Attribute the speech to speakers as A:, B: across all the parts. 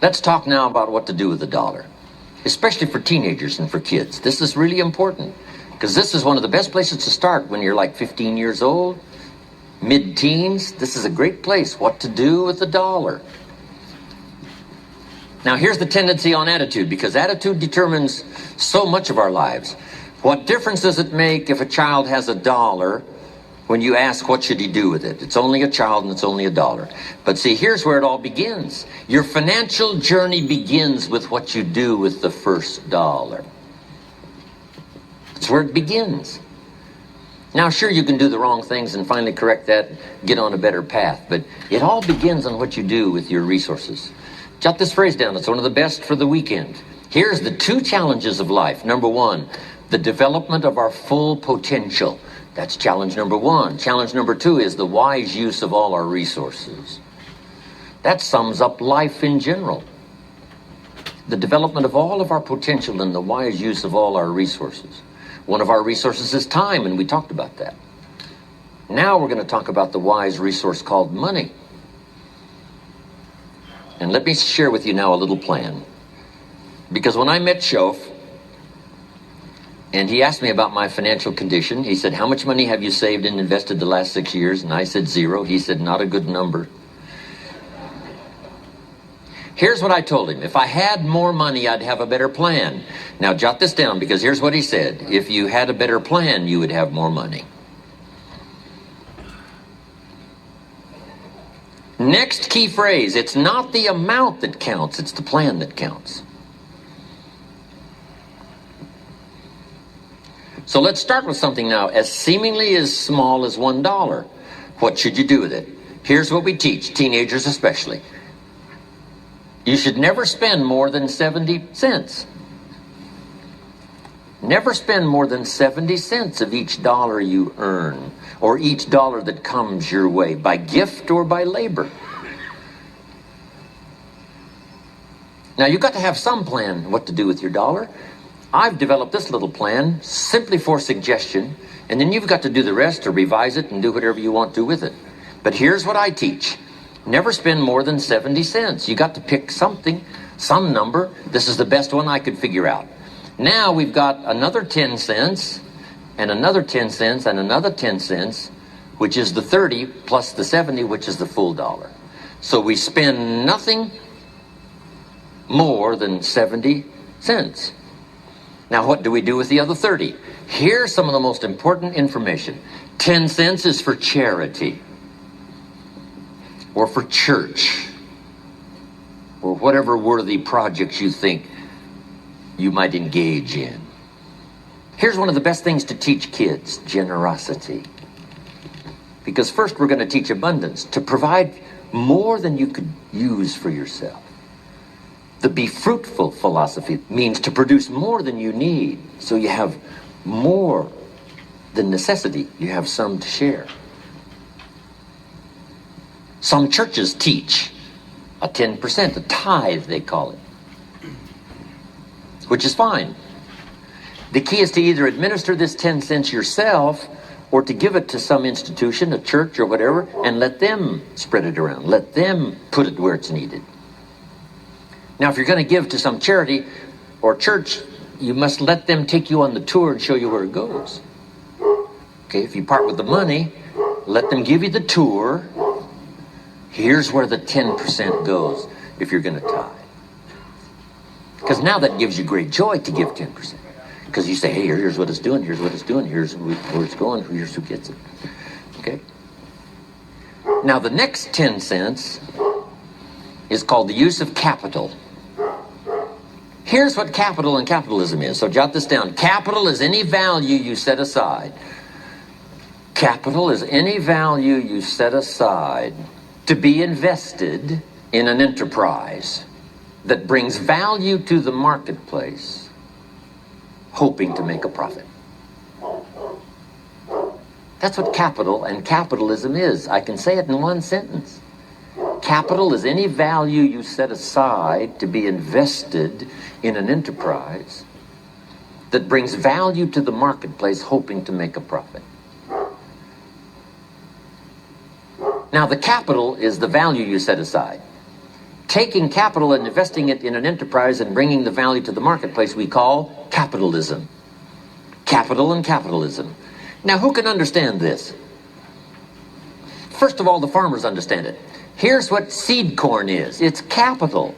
A: Let's talk now about what to do with the dollar, especially for teenagers and for kids. This is really important because this is one of the best places to start when you're like 15 years old, mid-teens. This is a great place, what to do with the dollar. Now, here's the tendency on attitude, because attitude determines so much of our lives. What difference does it make if a child has $1 when you ask what should he do with it? It's only a child and it's only $1. But see, here's where it all begins. Your financial journey begins with what you do with the first dollar. That's where it begins. Now, sure, you can do the wrong things and finally correct that, get on a better path, but it all begins on what you do with your resources. Jot this phrase down. It's one of the best for the weekend. Here's the 2 challenges of life. Number 1, the development of our full potential. That's challenge number 1. Challenge number 2 is the wise use of all our resources. That sums up life in general. The development of all of our potential and the wise use of all our resources. One of our resources is time, and we talked about that. Now we're going to talk about the wise resource called money. And let me share with you now a little plan. Because when I met Shof, and he asked me about my financial condition, he said, how much money have you saved and invested the last 6 years? And I said 0. He said, not a good number. Here's what I told him. If I had more money, I'd have a better plan. Now jot this down, because here's what he said. If you had a better plan, you would have more money. Next key phrase, it's not the amount that counts, it's the plan that counts. So let's start with something now as seemingly as small as $1. What should you do with it? Here's what we teach, teenagers especially. You should never spend more than 70 cents. Never spend more than 70 cents of each dollar you earn, or each dollar that comes your way, by gift or by labor. Now, you've got to have some plan what to do with your dollar. I've developed this little plan simply for suggestion, and then you've got to do the rest or revise it and do whatever you want to with it. But here's what I teach. Never spend more than 70 cents. You got to pick something, some number. This is the best one I could figure out. Now we've got another 10 cents, and another 10 cents, and another 10 cents, which is the 30 plus the 70, which is the full dollar. So we spend nothing more than 70 cents. Now what do we do with the other 30? Here's some of the most important information. 10 cents is for charity, or for church, or whatever worthy projects you think you might engage in. Here's one of the best things to teach kids, generosity. Because first we're going to teach abundance, to provide more than you could use for yourself. The be fruitful philosophy means to produce more than you need, so you have more than necessity. You have some to share. Some churches teach a 10%, a tithe they call it, which is fine. The key is to either administer this 10 cents yourself or to give it to some institution, a church or whatever, and let them spread it around. Let them put it where it's needed. Now, if you're going to give to some charity or church, you must let them take you on the tour and show you where it goes. Okay, if you part with the money, let them give you the tour. Here's where the 10% goes if you're going to tithe. Because now that gives you great joy to give 10%. Because you say, hey, here's what it's doing, here's what it's doing, here's where it's going, here's who gets it. Okay? Now the next 10 cents is called the use of capital. Here's what capital and capitalism is. So jot this down. Capital is any value you set aside. Capital is any value you set aside to be invested in an enterprise that brings value to the marketplace, hoping to make a profit. That's what capital and capitalism is. I can say it in one sentence. Capital is any value you set aside to be invested in an enterprise that brings value to the marketplace, hoping to make a profit. Now, the capital is the value you set aside. taking capital and investing it in an enterprise and bringing the value to the marketplace we call capitalism. Capital and capitalism. Now, who can understand this? First of all, the farmers understand it. Here's what seed corn is. It's capital.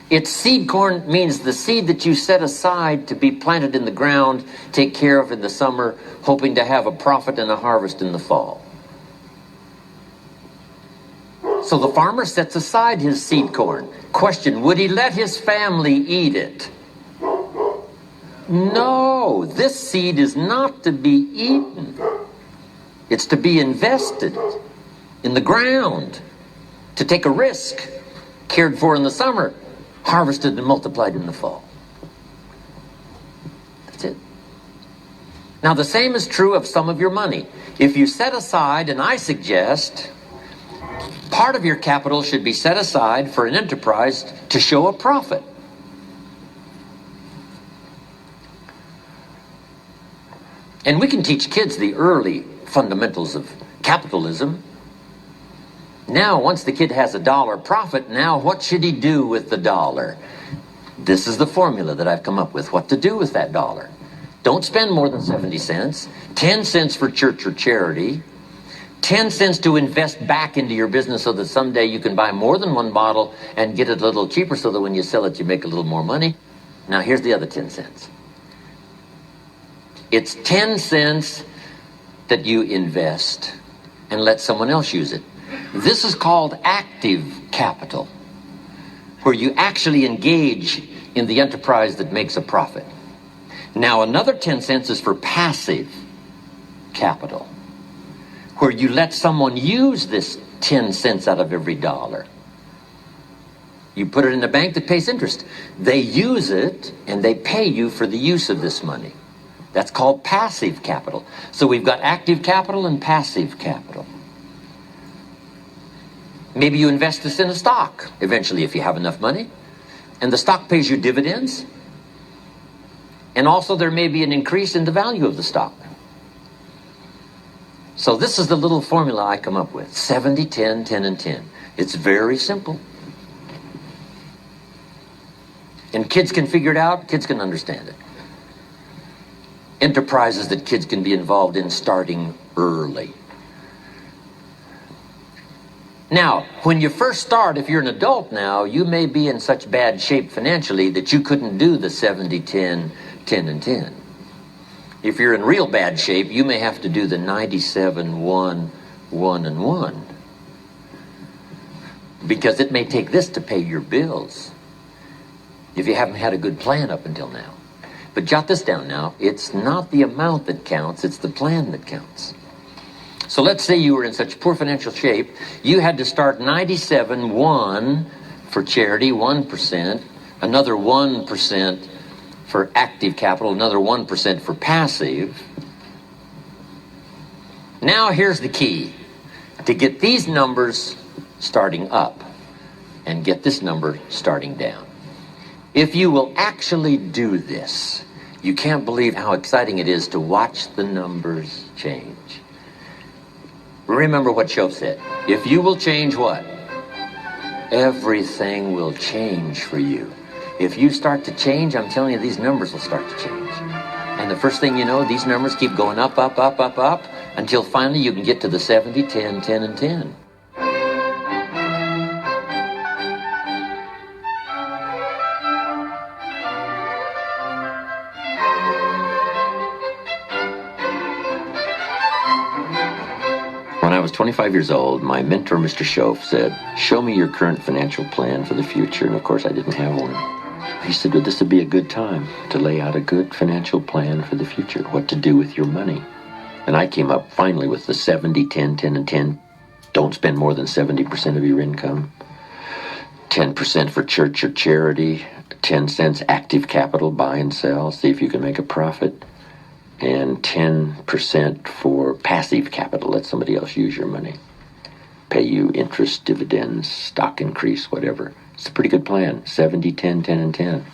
A: It's seed corn means the seed that you set aside to be planted in the ground, take care of in the summer, hoping to have a profit and a harvest in the fall. So the farmer sets aside his seed corn. Question, would he let his family eat it? No, this seed is not to be eaten. It's to be invested in the ground, to take a risk, cared for in the summer, harvested and multiplied in the fall. That's it. Now, the same is true of some of your money. If you set aside, and I suggest, part of your capital should be set aside for an enterprise to show a profit. And we can teach kids the early fundamentals of capitalism. Now, once the kid has $1 profit, now what should he do with the dollar? This is the formula that I've come up with, what to do with that dollar. Don't spend more than 70 cents, 10 cents for church or charity, 10 cents to invest back into your business so that someday you can buy more than one bottle and get it a little cheaper so that when you sell it, you make a little more money. Now, here's the other 10 cents. It's 10 cents that you invest and let someone else use it. This is called active capital, where you actually engage in the enterprise that makes a profit. Now, another 10 cents is for passive capital, where you let someone use this 10 cents out of every dollar. You put it in a bank that pays interest. They use it and they pay you for the use of this money. That's called passive capital. So we've got active capital and passive capital. Maybe you invest this in a stock eventually if you have enough money, and the stock pays you dividends, and also there may be an increase in the value of the stock. So this is the little formula I come up with: 70, 10, 10, and 10. It's very simple. And kids can figure it out, kids can understand it. Enterprises that kids can be involved in starting early. Now, when you first start, if you're an adult now, you may be in such bad shape financially that you couldn't do the 70, 10, 10, and 10. If you're in real bad shape, you may have to do the 97, 1, 1, and 1. Because it may take this to pay your bills if you haven't had a good plan up until now. But jot this down now. It's not the amount that counts, it's the plan that counts. So let's say you were in such poor financial shape, you had to start 97, 1 for charity, 1%, another 1% for active capital, another 1% for passive. Now here's the key. To get these numbers starting up and get this number starting down. If you will actually do this, you can't believe how exciting it is to watch the numbers change. Remember what Shoaff said. If you will change what? Everything will change for you. If you start to change, I'm telling you, these numbers will start to change. And the first thing you know, these numbers keep going up, up, up, up, up, until finally you can get to the 70, 10, 10, and 10. When I was 25 years old, my mentor, Mr. Shoaff, said, "Show me your current financial plan for the future." And of course, I didn't have one. He said, "Well, this would be a good time to lay out a good financial plan for the future, what to do with your money." And I came up finally with the 70, 10, 10, and 10. Don't spend more than 70% of your income. 10% for church or charity. 10 cents active capital, buy and sell, see if you can make a profit. And 10% for passive capital, let somebody else use your money. Pay you interest, dividends, stock increase, whatever. It's a pretty good plan. 70, 10, 10, and 10.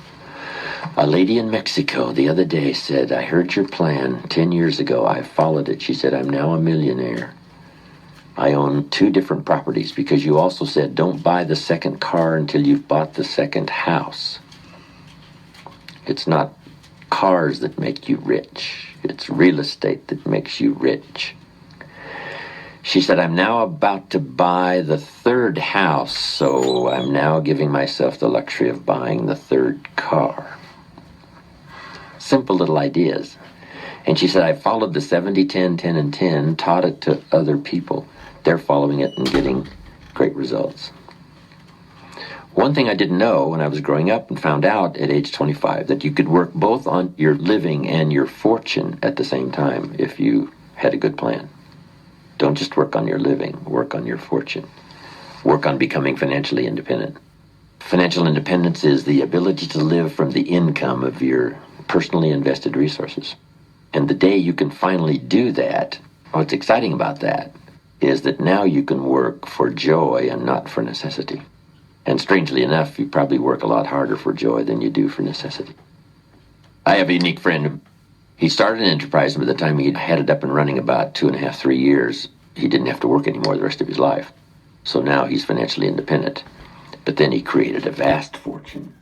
A: A lady in Mexico the other day said, "I heard your plan 10 years ago. I followed it." She said, "I'm now a millionaire." I own 2 different properties because you also said don't buy the second car until you've bought the second house. It's not cars that make you rich. It's real estate that makes you rich. She said, I'm now about to buy the 3rd house, so I'm now giving myself the luxury of buying the 3rd car. Simple little ideas. And she said, I followed the 70, 10, 10, and 10, taught it to other people. They're following it and getting great results. One thing I didn't know when I was growing up and found out at age 25, that you could work both on your living and your fortune at the same time if you had a good plan. Don't just work on your living, work on your fortune. Work on becoming financially independent. Financial independence is the ability to live from the income of your personally invested resources. And the day you can finally do that, what's exciting about that is that now you can work for joy and not for necessity. And strangely enough, you probably work a lot harder for joy than you do for necessity. I have a unique friend. He started an enterprise, and by the time he had it up and running about 2.5, 3 years, he didn't have to work anymore the rest of his life. So now he's financially independent. But then he created a vast fortune.